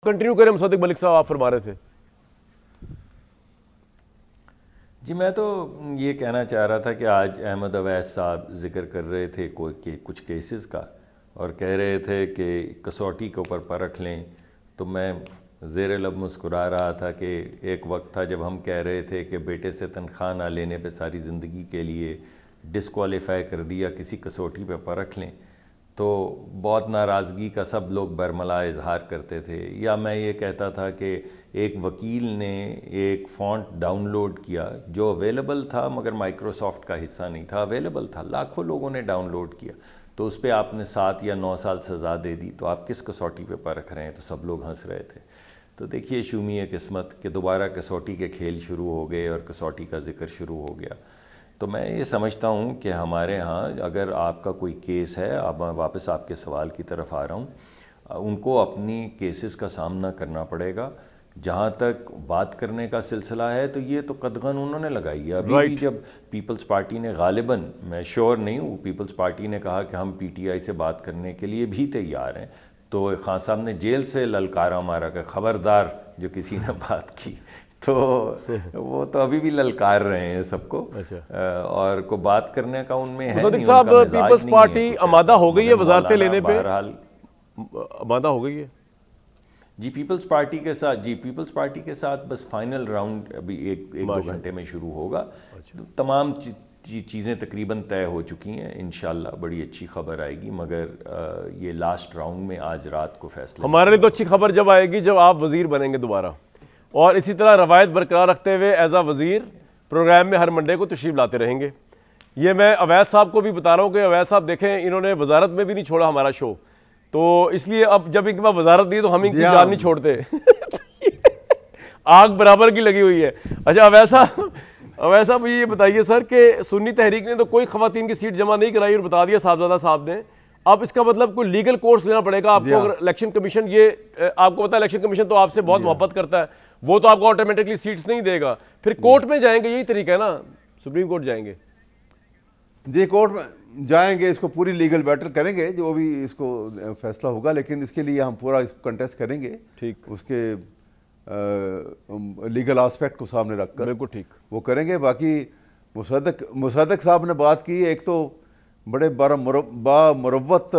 Continue करें मुसद्दिक मलिक साहब, आप फरमा रहे थे। जी मैं तो ये कहना चाह रहा था कि आज अहमद अवैस साहब जिक्र कर रहे थे कुछ केसेस का और कह रहे थे कि कसौटी के ऊपर परख लें, तो मैं ज़ेर लब मुस्कुरा रहा था कि एक वक्त था जब हम कह रहे थे कि बेटे से तनख्वाह ना लेने पे सारी ज़िंदगी के लिए डिस्क्वालीफाई कर दिया, किसी कसौटी पे परख लें, तो बहुत नाराज़गी का सब लोग बरमला इजहार करते थे। या मैं ये कहता था कि एक वकील ने एक फ़ॉन्ट डाउनलोड किया जो अवेलेबल था मगर माइक्रोसॉफ्ट का हिस्सा नहीं था, अवेलेबल था, लाखों लोगों ने डाउनलोड किया, तो उस पर आपने 7 या 9 साल सज़ा दे दी, तो आप किस कसौटी पे परख रहे हैं? तो सब लोग हंस रहे थे। तो देखिए शूमी किस्मत कि दोबारा कसौटी के खेल शुरू हो गए और कसौटी का जिक्र शुरू हो गया। तो मैं ये समझता हूँ कि हमारे यहाँ अगर आपका कोई केस है, अब मैं वापस आपके सवाल की तरफ आ रहा हूँ, उनको अपनी केसेस का सामना करना पड़ेगा। जहाँ तक बात करने का सिलसिला है तो ये तो कदगन उन्होंने लगाई है। अभी भी जब पीपल्स पार्टी ने गालिबन, मैं श्योर नहीं हूँ, पीपल्स पार्टी ने कहा कि हम पीटीआई से बात करने के लिए भी तैयार हैं, तो खान साहब ने जेल से ललकारा मारा कि खबरदार जो किसी ने बात की, तो वो तो अभी भी ललकार रहे हैं सबको। अच्छा। और को बात करने का उनमें है नहीं। साहब पीपल्स पार्टी आमादा हो गई है वजारतें लेने पे, बहरहाल आमादा हो गई है जी पीपल्स पार्टी के साथ। जी पीपल्स पार्टी के साथ बस फाइनल राउंड अभी एक 2 घंटे में शुरू होगा। अच्छा। तमाम चीज़ें तकरीबन तय हो चुकी हैं, इंशाल्लाह बड़ी अच्छी खबर आएगी, मगर ये लास्ट राउंड में आज रात को फैसला। हमारे लिए तो अच्छी खबर जब आएगी जब आप वजीर बनेंगे दोबारा, और इसी तरह रवायत बरकरार रखते हुए एज आ वज़ीर प्रोग्राम में हर मंडे को तशरीफ़ लाते रहेंगे। ये मैं अवैस साहब को भी बता रहा हूँ कि अवैस साहब देखें, इन्होंने वजारत में भी नहीं छोड़ा हमारा शो, तो इसलिए अब जब इनके पास वजारत दी तो हम इनकी जान नहीं छोड़ते आग बराबर की लगी हुई है। अच्छा अवैस साहब ये बताइए सर कि सुन्नी तहरीक ने तो कोई ख़वातीन की सीट जमा नहीं कराई और बता दिया साहबजादा साहब ने, अब इसका मतलब कोई लीगल कोर्स लेना पड़ेगा आपको। अगर इलेक्शन कमीशन, ये आपको पता है इलेक्शन कमीशन तो आपसे बहुत मोहब्बत करता है, वो तो आपको ऑटोमेटिकली सीट्स नहीं देगा, फिर कोर्ट में जाएंगे, यही तरीका है ना, सुप्रीम कोर्ट जाएंगे? जी कोर्ट में जाएंगे, इसको पूरी लीगल बैटल करेंगे, जो भी इसको फैसला होगा, लेकिन इसके लिए हम पूरा इसको कंटेस्ट करेंगे, ठीक, उसके लीगल एस्पेक्ट को सामने रखकर, बिल्कुल ठीक वो करेंगे। बाकी मुसद्दिक साहब ने बात की, एक तो बड़े बामुरव्वत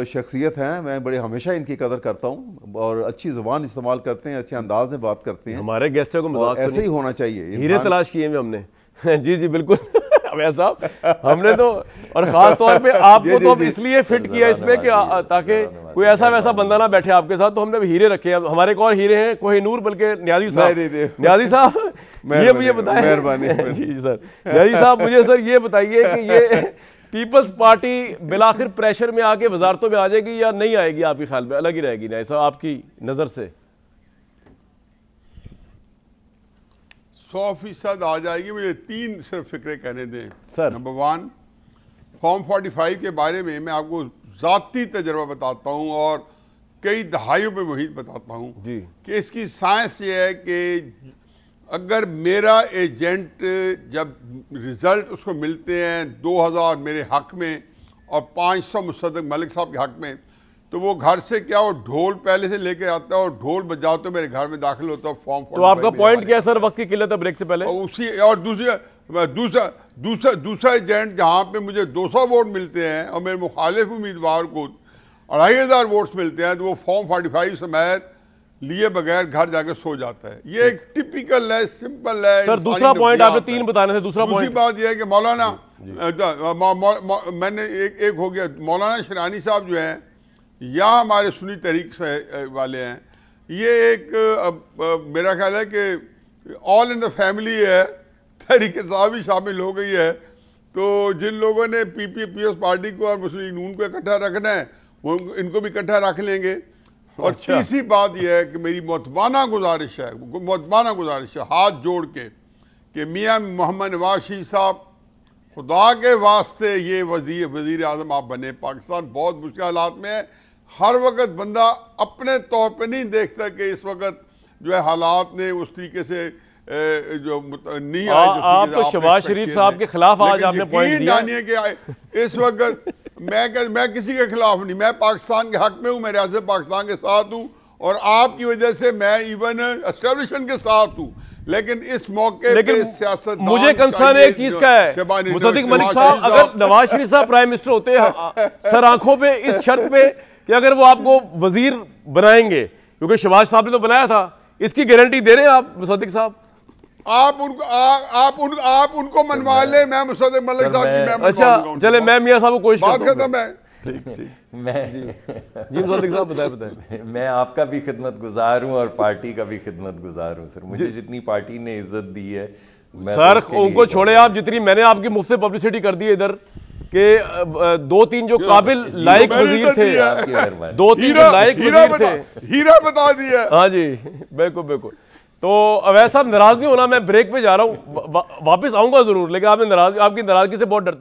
शख्सियत हैं, मैं बड़े हमेशा इनकी कदर करता हूँ, और अच्छी ज़ुबान इस्तेमाल करते हैं, अच्छे अंदाज में बात करते हैं। हमारे गेस्टों को मजाक ऐसे ही होना चाहिए, हीरे तलाश किए हैं हमने जी जी बिल्कुल अवैस साहब हमने तो, और ख़ास तौर पे आपको तो अब इसलिए फिट किया इसमें कि ताकि कोई ऐसा वैसा बंदा ना बैठे आपके साथ, तो हमने हीरे रखे हैं। हमारे एक और हीरे हैं कोहिनूर, बल्कि न्याजी साहब ये मुझे बताएं, मेहरबानी जी सर। न्याजी साहब मुझे सर ये बताइए कि ये पीपल्स पार्टी बिलाखिर प्रेशर में आके वजारतों में आ जाएगी या नहीं आएगी? आपके ख्याल में अलग ही रहेगी ना साहब आपकी नज़र से? 100% आ जाएगी। मुझे 3 सिर्फ फिक्रे कहने दें सर। नंबर 1, फॉर्म 45 के बारे में मैं आपको ज़ाती तजर्बा बताता हूँ और कई दहाइयों में मुहित बताता हूँ कि इसकी साइंस ये है कि अगर मेरा एजेंट जब रिज़ल्ट उसको मिलते हैं 2000 मेरे हक़ में और 500 मुसद्दिक मलिक साहब के हक़ में, तो वो घर से क्या वो ढोल पहले से लेके आता है और ढोल बजाते मेरे घर में दाखिल होता है फॉर्म। तो आपका पॉइंट क्या है सर, वक्त की किल्लत है ब्रेक से पहले? और उसी और दूसरा एजेंट जहाँ पे मुझे 200 वोट मिलते हैं और मेरे मुखालिफ उम्मीदवार को 2500 वोट्स मिलते हैं, तो वो फॉर्म 45 समेत लिए बगैर घर जाके सो जाता है। ये एक टिपिकल है, सिंपल है सर। दूसरा पॉइंट आपने 3 बताने थे, दूसरा पॉइंट बात यह है कि मौलाना मैंने एक हो गया, मौलाना शरानी साहब जो हैं या हमारे सुन्नी तहरीक से वाले हैं, ये एक मेरा ख्याल है कि ऑल इन द फैमिली है, तहरीक साहब भी शामिल हो गई है। तो जिन लोगों ने पीपीएस पार्टी को और मुस्लिम नून को इकट्ठा रखना है वो इनको भी इकट्ठा रख लेंगे। और तीसरी बात यह है कि मेरी मुतबाना गुजारिश है हाथ जोड़ के कि मियाँ मोहम्मद नवाज शरीफ साहब, खुदा के वास्ते ये वज़ीर आज़म आप बने। पाकिस्तान बहुत मुश्किल हालात में है। हर वक्त बंदा अपने तौर पे नहीं देखता कि इस वक्त जो है हालात ने उस तरीके से जो नहीं आए। आप तो शहबाज शरीफ साहब के खिलाफ आज आपने पॉइंट दिया। जानिए कि इस वक्त मैं किसी के खिलाफ नहीं, मैं पाकिस्तान के हक में हूँ, मैं रियासत पाकिस्तान के साथ हूँ और आपकी वजह से मैं इवन एस्टेब्लिशमेंट के साथ हूं, लेकिन इस मौके पे सियासत मुझे कंसर्न एक चीज का है मुसद्दिक मलिक साहब, अगर नवाज शरीफ साहब प्राइम मिनिस्टर होते हैं सर आंखों पे इस शर्त पे कि अगर वो आपको वजीर बनाएंगे, क्योंकि शहबाज साहब ने तो बनाया था, इसकी गारंटी दे रहे हैं आप मुसद्दिक साहब? आप उनको मनवा ले, मैं मुसद्दिक मलिक साहब की मैं अच्छा चले, मैं मियां साहब को कोशिश बात खत्म है। जी मुसद्दिक साहब बताएं। मैं आपका भी खिदमतगुजार हूं और पार्टी का भी खिदमतगुजार हूं सर। मुझे जितनी पार्टी ने इज्जत दी है सर उनको छोड़े आप, जितनी मैंने आपकी मुफ्त पब्लिसिटी कर दी है इधर के 2-3 जो काबिल लायक वजीर थे, 2-3 लायक वजीर थे, हीरा बता दिया। हाँ जी बिल्कुल बिल्कुल। तो अवैध साहब नाराज नहीं होना, मैं ब्रेक पे जा रहा हूँ, वापस आऊंगा जरूर, लेकिन आपकी नाराजगी से बहुत डरता